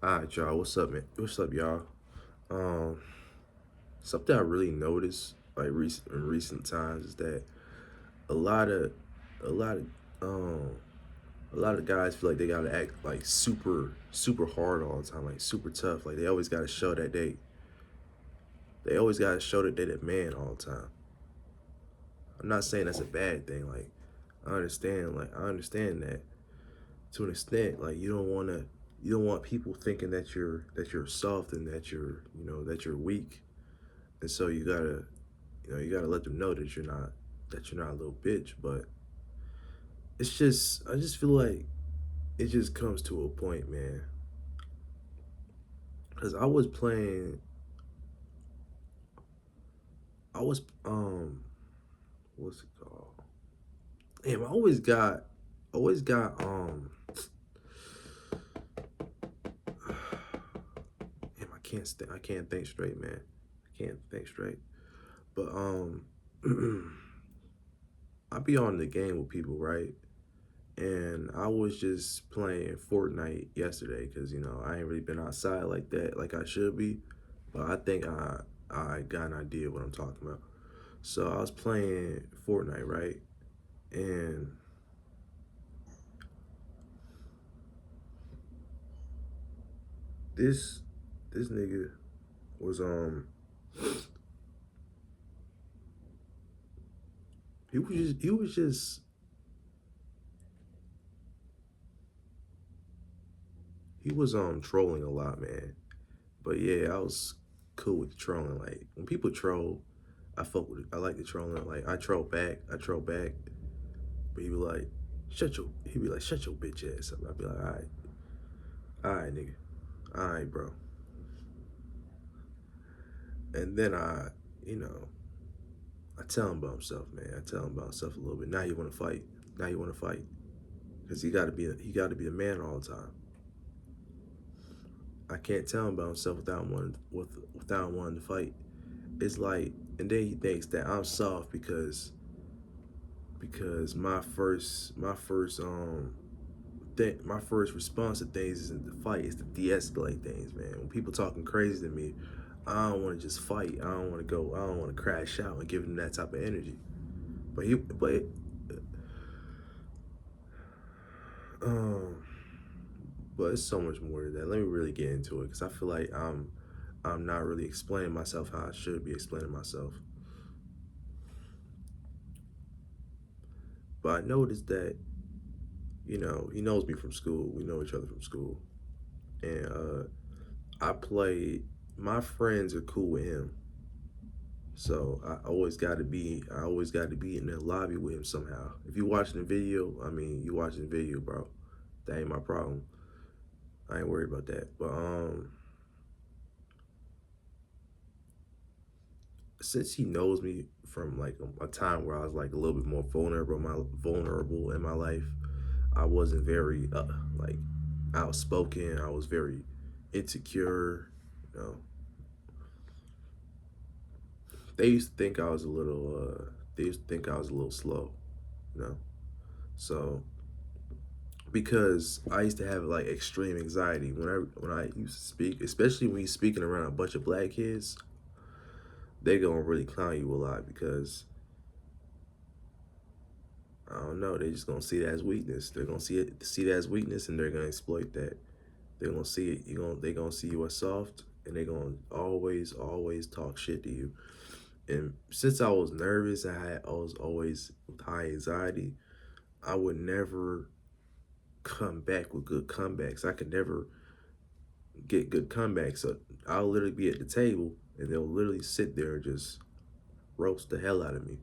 All right, y'all. What's up, man? What's up, y'all? Um, Something I really noticed in recent times is that a lot of a lot of um a lot of guys feel like they gotta act like super hard all the time, like super tough. Like they always gotta show that they always gotta show that they're the man all the time. I'm not saying that's a bad thing. I understand that to an extent. Like you don't want people thinking that you're soft and that that you're weak. And so you gotta let them know that you're not a little bitch. But I just feel like it just comes to a point, man. Cause I was what's it called? Damn, always got damn, I can't think straight, man. I can't think straight. But I be on the game with people, right? And I was just playing Fortnite yesterday because I ain't really been outside like that, like I should be. But I got an idea what I'm talking about. So I was playing Fortnite, right? And this this nigga was he was just he was trolling a lot, man. But yeah, I was cool with the trolling. Like when people troll, I fuck with it. I like the trolling. Like I troll back. But he be like, shut your bitch ass up. I'd be like, all right, nigga, all right, bro. And then you know, I tell him about himself, man. I tell him about himself a little bit. Now you want to fight. Now you want to fight because he got to be a man all the time. I can't tell him about himself without wanting to fight. It's like, and then he thinks that I'm soft because my first response to things isn't to fight, it's to de-escalate things, man. When people talking crazy to me, I don't want to just fight. I don't want to crash out and give them that type of energy. But um, but it's so much more to that. Let me really get into it because I feel like I'm not really explaining myself how I should be explaining myself. But I noticed that he knows me from school. We know each other from school, and I played. My friends are cool with him. So I always got to be in the lobby with him somehow. If you watching the video, I mean, you watching the video, bro. That ain't my problem. I ain't worried about that. But since he knows me from like a time where I was like a little bit more vulnerable in my life, I wasn't very like outspoken. I was very insecure. You know, they used to think I was a little. They used to think I was a little slow. You know, so because I used to have like extreme anxiety when I used to speak, especially when you're speaking around a bunch of black kids, they gonna really clown you a lot because I don't know, they just gonna see that as weakness. They're gonna see that as weakness, and they're gonna exploit that. They're gonna see it. They gonna see you as soft, and they're gonna always talk shit to you. And since I was nervous, I was always with high anxiety. I would never come back with good comebacks. I could never get good comebacks. So I'll literally be at the table and they'll literally sit there and just roast the hell out of me.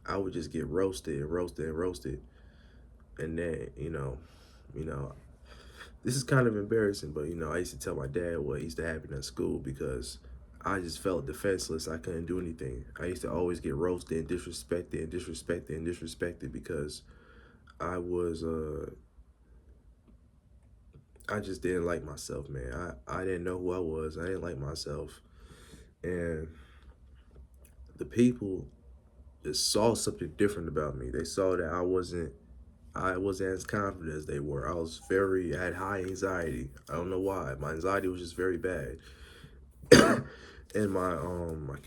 I would just get roasted and roasted and roasted. And then, you know, this is kind of embarrassing, but I used to tell my dad what used to happen at school because I just felt defenseless. I couldn't do anything. I used to always get roasted and disrespected and disrespected and disrespected because I was I just didn't like myself, man. I didn't know who I was. I didn't like myself. And the people just saw something different about me. They saw that I wasn't as confident as they were. I had high anxiety. I don't know why. My anxiety was just very bad. And my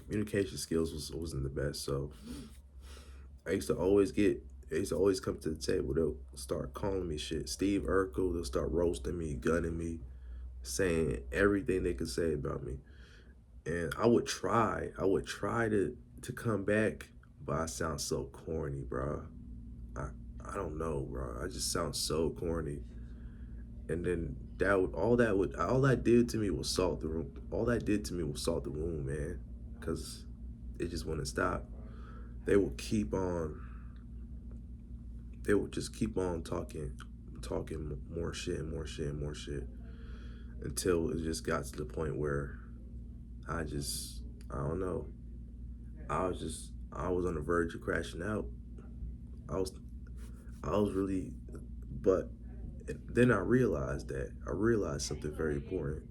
communication skills wasn't the best. So I used to always get they used to always come to the table. They'll start calling me shit. Steve Urkel, they'll start roasting me, gunning me, saying everything they could say about me. And I would try to come back, but I sound so corny, bro. I I don't know, bro. I just sound so corny. And then all that did to me was salt the room. All that did to me was salt the wound, man. Cause it just wouldn't stop. They will keep on. They would just keep on talking more shit and more shit and more shit until it just got to the point where I don't know. I was on the verge of crashing out. I was I was really, but then I realized something very important.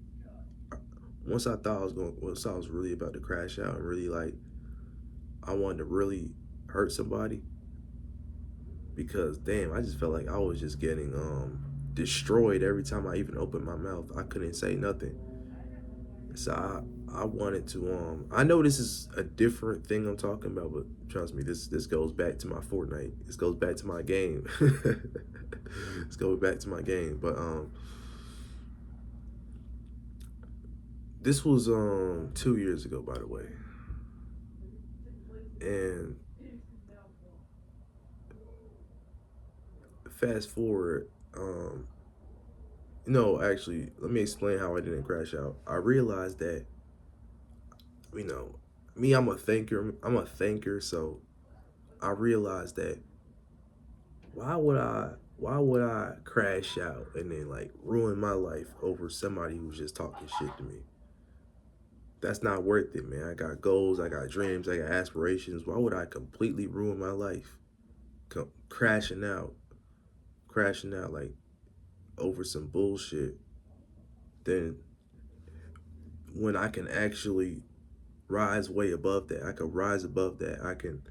Once I was really about to crash out and really like I wanted to really hurt somebody because damn, I just felt like I was just getting destroyed every time I even opened my mouth. I couldn't say nothing. So I wanted to I know this is a different thing I'm talking about, but trust me, this goes back to my Fortnite. This goes back to my game. This goes back to my game. But this was 2 years ago, by the way. And fast forward, no, actually, let me explain how I didn't crash out. I realized that, you know, me, I'm a thinker. I'm a thinker, so I realized that why would I crash out and then like ruin my life over somebody who's just talking shit to me? That's not worth it, man. I got goals, I got dreams, I got aspirations. Why would I completely ruin my life? Crashing out, crashing out like over some bullshit. Then when I can actually rise way above that, I can rise above that. I can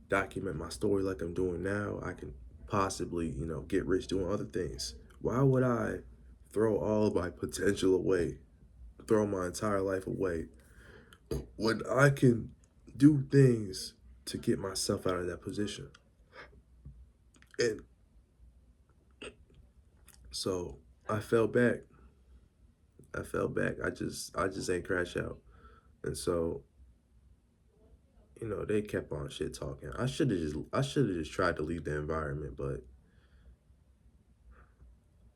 document my story like I'm doing now. I can possibly, get rich doing other things. Why would I throw all my potential away, throw my entire life away when I can do things to get myself out of that position? And so I fell back. I fell back. I just ain't crash out. And so, they kept on shit talking. I should have just tried to leave the environment, but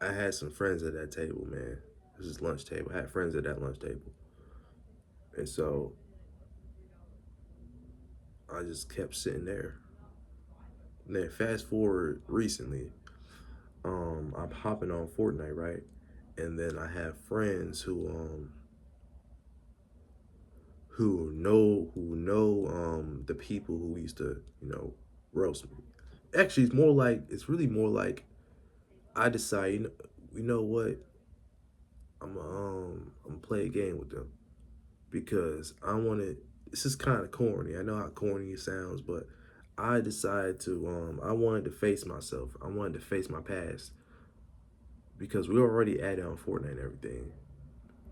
I had some friends at that table, man. This is lunch table. I had friends at that lunch table. And so I just kept sitting there. And then fast forward recently, I'm hopping on Fortnite, right? And then I have friends who know the people who used to, roast me. Actually it's really more like I decide, you know what? I'm gonna play a game with them because I wanted. This is kind of corny. I know how corny it sounds, but I decided to. I wanted to face myself. I wanted to face my past because we already added on Fortnite and everything.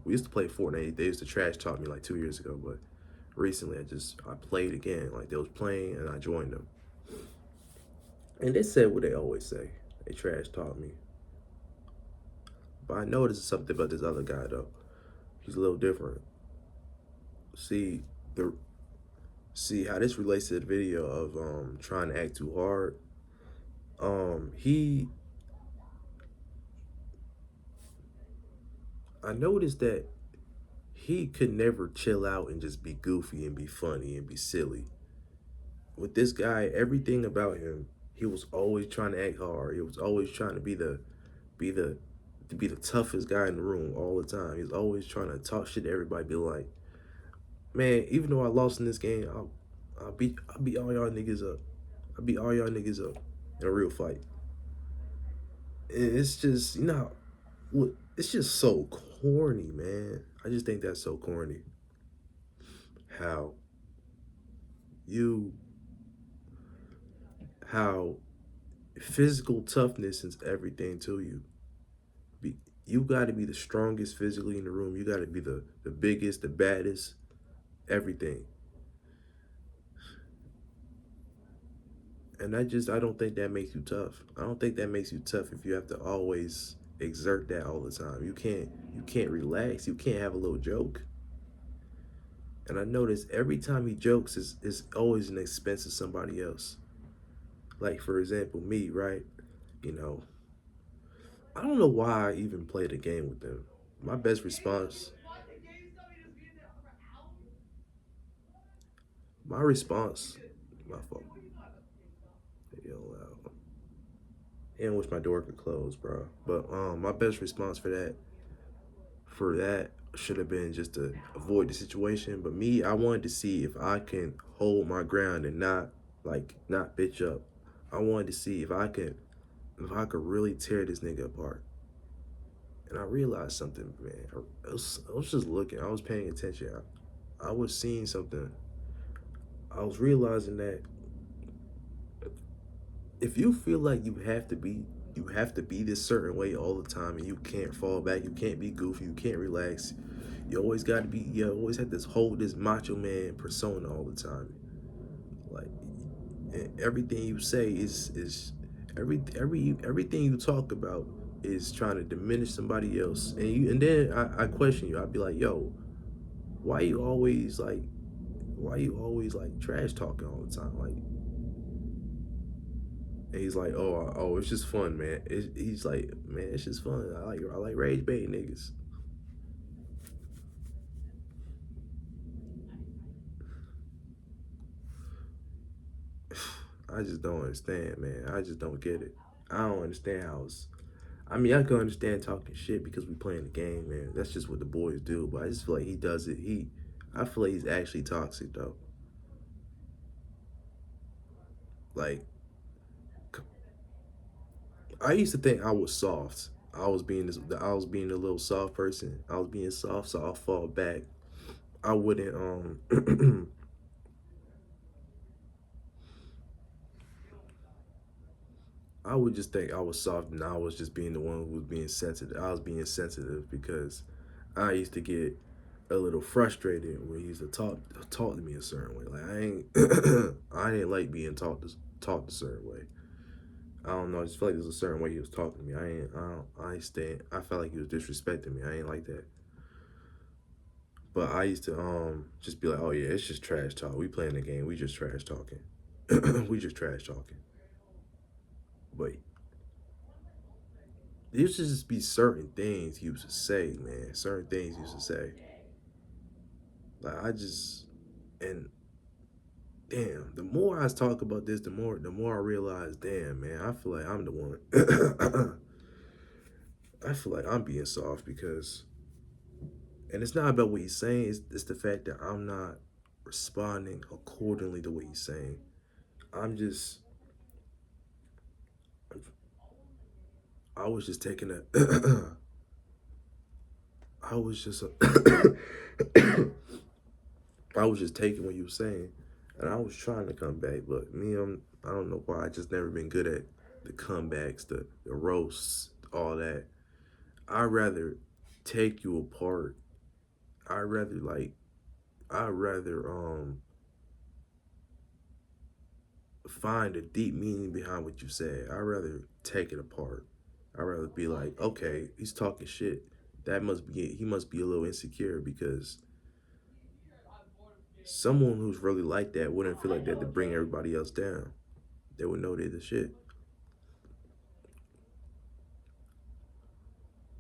We used to play Fortnite. They used to trash talk me like 2 years ago, but recently I played again. Like they was playing and I joined them, and they said what they always say. They trash talk me, but I noticed something about this other guy though. He's a little different. See the see how this relates to the video of trying to act too hard. He I noticed that he could never chill out and just be goofy and be funny and be silly. With this guy, everything about him, he was always trying to act hard. He was always trying to be the to be the toughest guy in the room all the time. He's always trying to talk shit to everybody, be like, man, even though I lost in this game, I'll beat all y'all niggas up. I beat all y'all niggas up in a real fight. And it's just, it's just so corny, man. I just think that's so corny. How you how physical toughness is everything to you. Be, you got to be the strongest physically in the room. You got to be the biggest, the baddest, everything. And I don't think that makes you tough. I don't think that makes you tough if you have to always exert that all the time. You can't relax. You can't have a little joke. And I notice every time he jokes is always an expense of somebody else. Like for example, me, right? You know, I don't know why I even played a game with them. My best response, my response, my fault. Yo, loud. And wish my door could close, bro. But my best response for that should have been just to avoid the situation. But me, I wanted to see if I can hold my ground and not bitch up. I wanted to see if I could really tear this nigga apart. And I realized something, man. I was just looking. I was paying attention. I was seeing something. I was realizing that if you feel like you have to be this certain way all the time, and you can't fall back, you can't be goofy, you can't relax. You always have this macho man persona all the time. Like, and everything you say is everything you talk about is trying to diminish somebody else. And then I question you. I'd be like, yo, why you always like why you always trash talking all the time? Like, and he's like, oh, it's just fun, man. He's like, man, it's just fun. I like rage bait niggas. I just don't understand, man. I just don't get it. I don't understand how it's. I mean, I can understand talking shit because we playing the game, man. That's just what the boys do. But I just feel like he does it. I feel like he's actually toxic though. Like, I used to think I was soft. I was being a little soft person. I was being soft, so I'll fall back. I wouldn't I would just think I was soft and I was just being the one who was being sensitive. I was being sensitive because I used to get a little frustrated when he used to talk to me a certain way. Like I ain't I didn't like being talked a certain way. I don't know. I just felt like there's a certain way he was talking to me. I ain't stand. I felt like he was disrespecting me. I ain't like that. But I used to just be like, oh yeah, it's just trash talk. We playing the game. We just trash talking. We just trash talking. But there used to just be certain things he used to say, man. Certain things he used to say. Like I just and damn, the more I talk about this, the more I realize, damn, man, I feel like I'm the one. I feel like I'm being soft because, and it's not about what he's saying. It's the fact that I'm not responding accordingly to what he's saying. I'm just, I was just taking a, I was just, I was just taking what you were saying, and I was trying to come back, but I don't know why. I just never been good at the comebacks, the roasts, all that. I'd rather take you apart. I'd rather like, I'd rather find a deep meaning behind what you said. I'd rather take it apart. I'd rather be like, okay, he's talking shit. He must be a little insecure because someone who's really like that wouldn't feel like that to bring everybody else down. They would know they're the shit.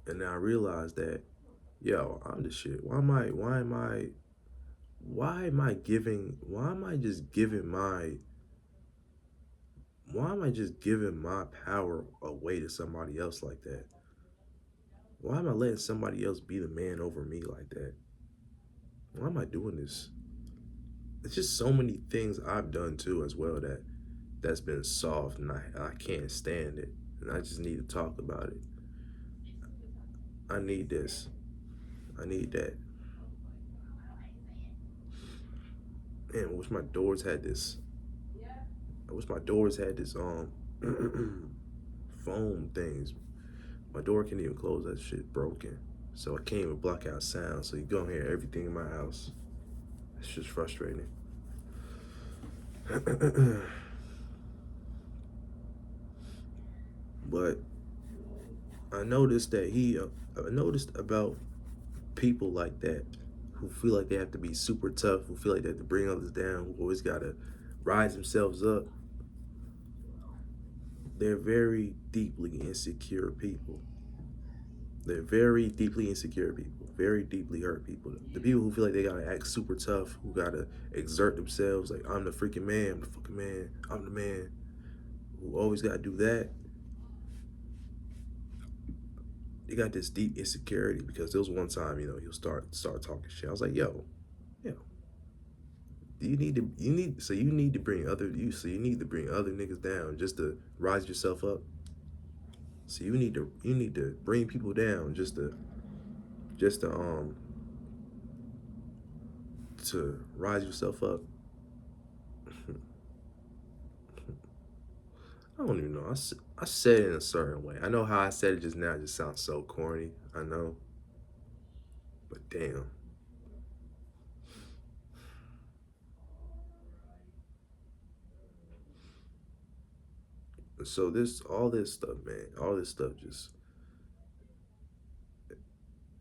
And then I realized that, yo, I'm the shit. Why am I just giving my power away to somebody else like that? Why am I letting somebody else be the man over me like that? Why am I doing this? It's just so many things I've done too as well that's been soft, and I can't stand it. And I just need to talk about it. I need this. I need that. Man, I wish my doors had this. I wish my doors had this foam things. My door can't even close. That shit broken. So I can't even block out sound. So you gonna hear everything in my house. It's just frustrating. But I noticed that I noticed about people like that who feel like they have to be super tough, who feel like they have to bring others down, who always gotta rise themselves up. They're very deeply insecure people. They're very deeply insecure people, very deeply hurt people. The people who feel like they gotta act super tough, who gotta exert themselves, like I'm the freaking man, I'm the fucking man, I'm the man, who always gotta do that. They got this deep insecurity because there was one time, he'll start talking shit. I was like, yo, you need to bring you need to bring other niggas down just to rise yourself up. So you need to bring people down just to rise yourself up. I don't even know. I said it in a certain way. I know how I said it just now just sounds so corny. I know, but damn. So all this stuff, man, all this stuff just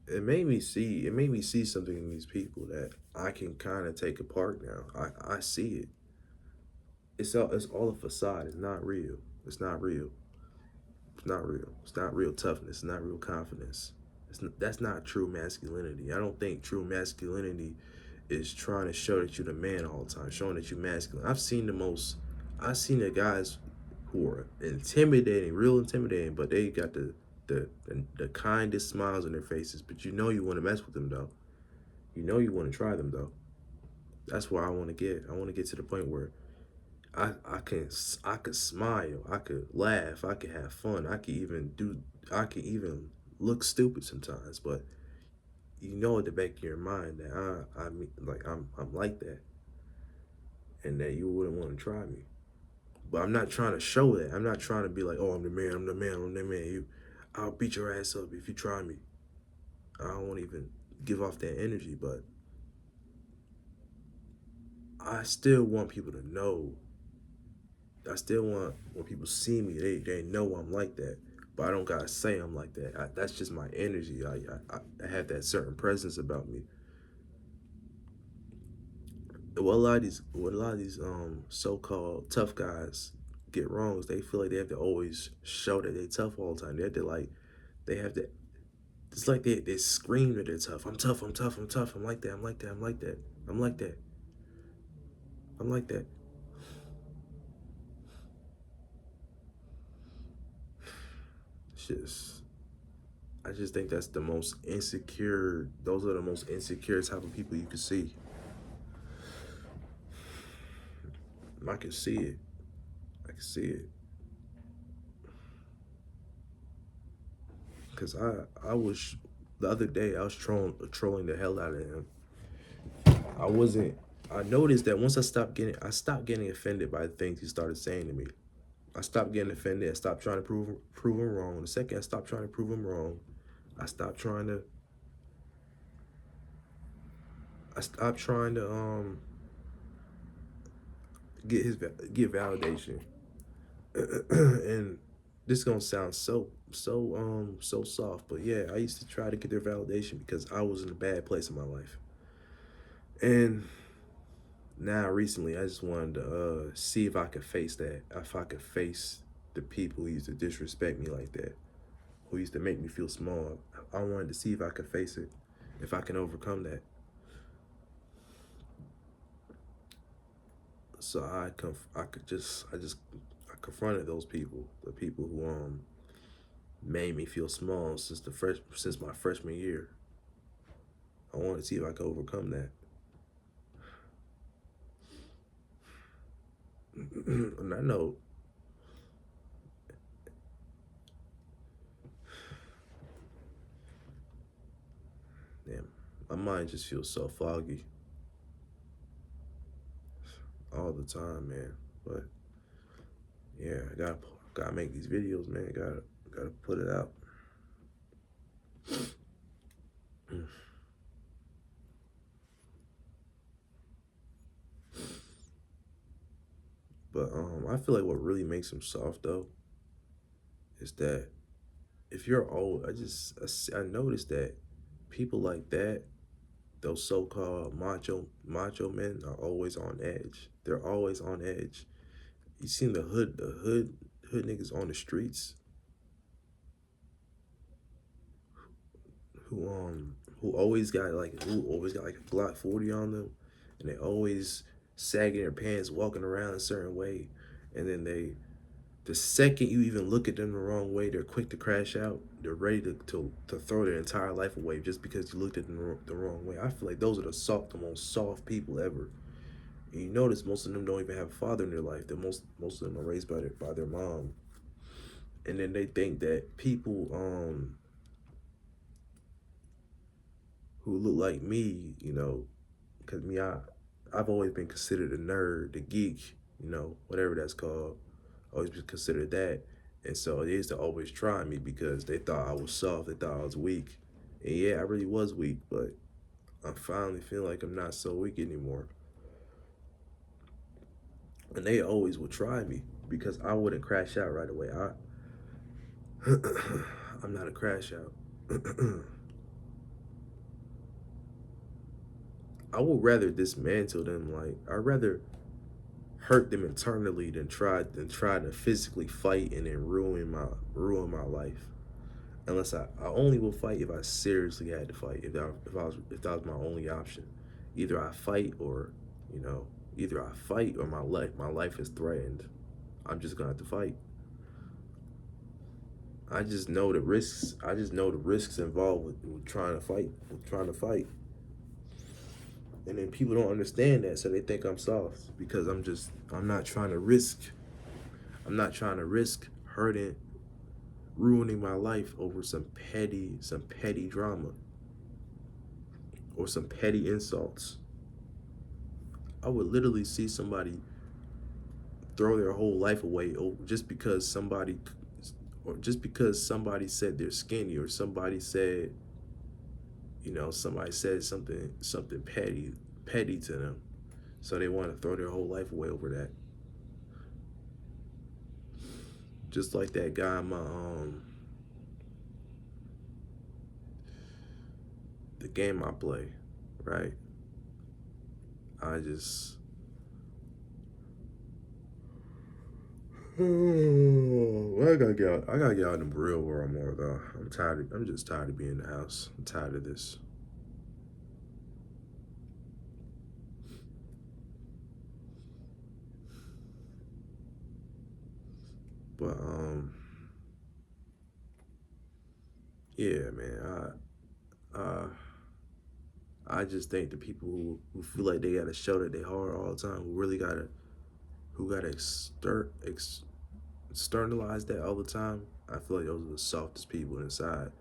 it made me see something in these people that I can kind of take apart now. I see it. It's all a facade. It's not real. It's not real. It's not real. It's not real toughness. It's not real confidence. That's not true masculinity. I don't think true masculinity is trying to show that you're the man all the time, showing that you're masculine. I've seen the guys who are intimidating, real intimidating, but they got the kindest smiles on their faces. But you want to mess with them though. You want to try them though. That's where I want to get. I want to get to the point where I could smile, I could laugh, I could have fun, I could even look stupid sometimes, but at the back of your mind that I mean like I'm like that and that you wouldn't want to try me. But I'm not trying to show that. I'm not trying to be like, oh, I'm the man, I'm the man, I'm the man. I'll beat your ass up if you try me. I don't want to even give off that energy, but I still want people to know. I still want when people see me, they know I'm like that. But I don't gotta say I'm like that. That's just my energy. I have that certain presence about me. What a lot of these so-called tough guys get wrong is they feel like they have to always show that they tough all the time. They have to it's like they scream that they're tough. I'm tough, I'm tough, I'm tough. I'm like that, I'm like that, I'm like that. I'm like that. I'm like that. It's just I just think that's the most insecure. Those are the most insecure type of people you can see. I can see it. I can see it. Cause I was the other day I was trolling the hell out of him. I wasn't. I noticed that once I stopped getting offended by the things he started saying to me. I stopped getting offended. I stopped trying to prove him wrong. The second I stopped trying to prove him wrong, I stopped trying to I stopped trying to get validation. And this is gonna sound so soft, but yeah, I used to try to get their validation because I was in a bad place in my life. And now recently I just wanted to see if I could face that. If I could face the people who used to disrespect me like that, who used to make me feel small. I wanted to see if I could face it, if I can overcome that. So I confronted those people, the people who made me feel small since my freshman year. I wanted to see if I could overcome that. And I know, damn, my mind just feels so foggy all the time, man. But Yeah, I gotta make these videos, man. Gotta put it out. But I feel like what really makes them soft though is that if you're old, I noticed that people like that, those so-called macho men, are always on edge. They're always on edge. You seen the hood niggas on the streets who who always got like a Glock 40 on them, and they always sagging their pants, walking around a certain way, and then the second you even look at them the wrong way, they're quick to crash out. They're ready to throw their entire life away just because you looked at them the wrong way. I feel like those are the most soft people ever. And you notice most of them don't even have a father in their life. That most of them are raised by their mom, and then they think that people who look like me, because I've always been considered a nerd, the geek, whatever that's called. Always been considered that. And so they used to always try me because they thought I was soft, they thought I was weak. And yeah, I really was weak, but I'm finally feeling like I'm not so weak anymore. And they always would try me because I wouldn't crash out right away. I'm not a crash out. I would rather dismantle them. Like I'd rather hurt them internally than try to physically fight and then ruin my life. Unless I only will fight if I seriously had to fight. If that was my only option, either I fight or you know either I fight or my life is threatened. I'm just gonna have to fight. I just know the risks. I just know the risks involved with trying to fight. And then people don't understand that, so they think I'm soft because I'm not trying to risk. I'm not trying to risk hurting, ruining my life over some petty drama or some petty insults. I would literally see somebody throw their whole life away over just because somebody said they're skinny, or somebody said something petty to them. So they want to throw their whole life away over that. Just like that guy in the game I play, right? I just I gotta get out in the real world more though. I'm just tired of being in the house. I'm tired of this. But yeah, man. I just think the people who feel like they gotta show that they hard all the time, who gotta externalize that all the time. I feel like those are the softest people inside.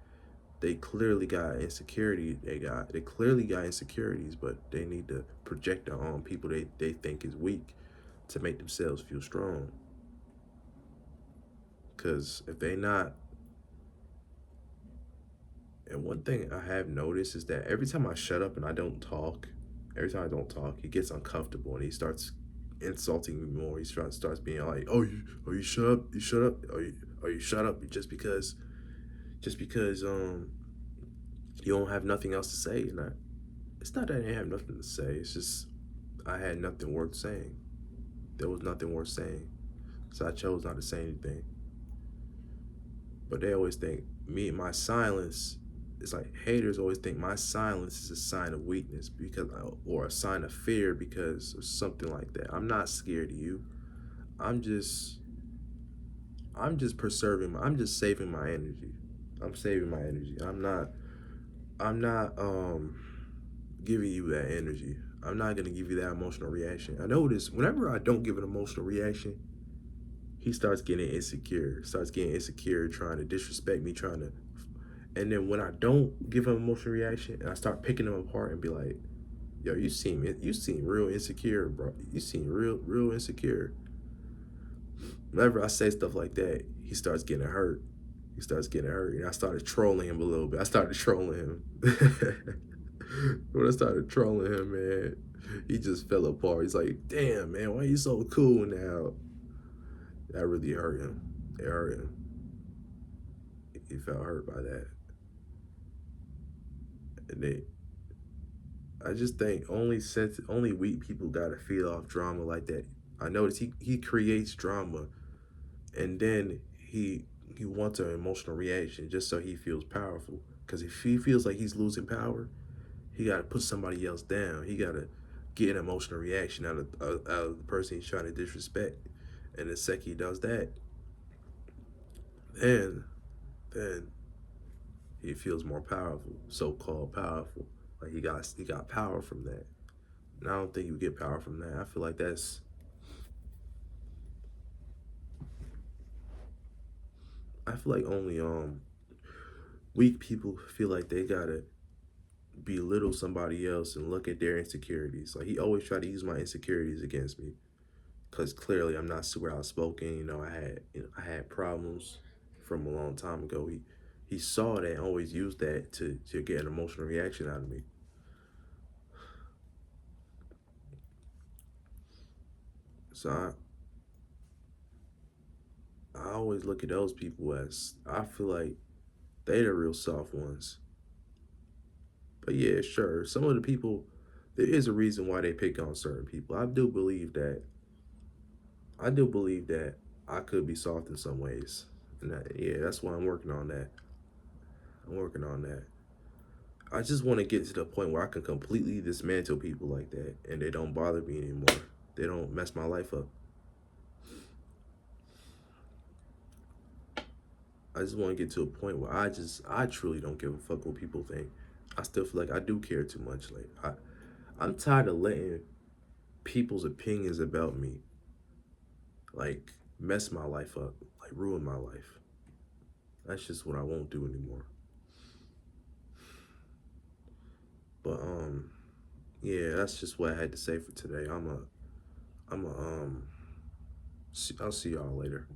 They clearly got insecurity. They clearly got insecurities, but they need to project it on people they think is weak to make themselves feel strong. Cause if they not, and one thing I have noticed is that every time I shut up and I don't talk, every time I don't talk, he gets uncomfortable and he starts insulting me more. He starts being like, "Oh, you shut up, you shut up, you shut up just because you don't have nothing else to say." And it's not that I didn't have nothing to say. It's just I had nothing worth saying. There was nothing worth saying, so I chose not to say anything. But they always think my silence. It's like haters always think my silence is a sign of weakness or a sign of fear because of something like that. I'm not scared of you. I'm just I'm just saving my energy. I'm saving my energy. I'm not giving you that energy. I'm not gonna give you that emotional reaction. I notice whenever I don't give an emotional reaction, he starts getting insecure, trying to disrespect me, trying to. And then when I don't give him emotional reaction, and I start picking him apart and be like, "Yo, you seem real insecure, bro. You seem real insecure." Whenever I say stuff like that, he starts getting hurt. He starts getting hurt. And I started trolling him a little bit. I started trolling him. When I started trolling him, man, he just fell apart. He's like, damn, man, why are you so cool now? That really hurt him. It hurt him. He felt hurt by that. And I just think only weak people gotta feed off drama like that. I noticed he creates drama and then he wants an emotional reaction just so he feels powerful. Because if he feels like he's losing power, he got to put somebody else down. He got to get an emotional reaction out of the person he's trying to disrespect. And the second he does that, then then he feels more powerful, so called powerful. Like he got power from that. And I don't think you get power from that. I feel like only weak people feel like they gotta belittle somebody else and look at their insecurities. Like he always tried to use my insecurities against me because clearly I'm not super outspoken. I had problems from a long time ago. He saw that and always used that to get an emotional reaction out of me. So I always look at those people as I feel like they the real soft ones. But yeah, sure, some of the people there is a reason why they pick on certain people. I do believe that I could be soft in some ways. And yeah, that's why I'm working on that. I'm working on that. I just want to get to the point where I can completely dismantle people like that and they don't bother me anymore. They don't mess my life up. I just want to get to a point where I truly don't give a fuck what people think. I still feel like I do care too much. Like I'm tired of letting people's opinions about me like mess my life up, like ruin my life. That's just what I won't do anymore. But yeah, that's just what I had to say for today. I'm a I'll see y'all later.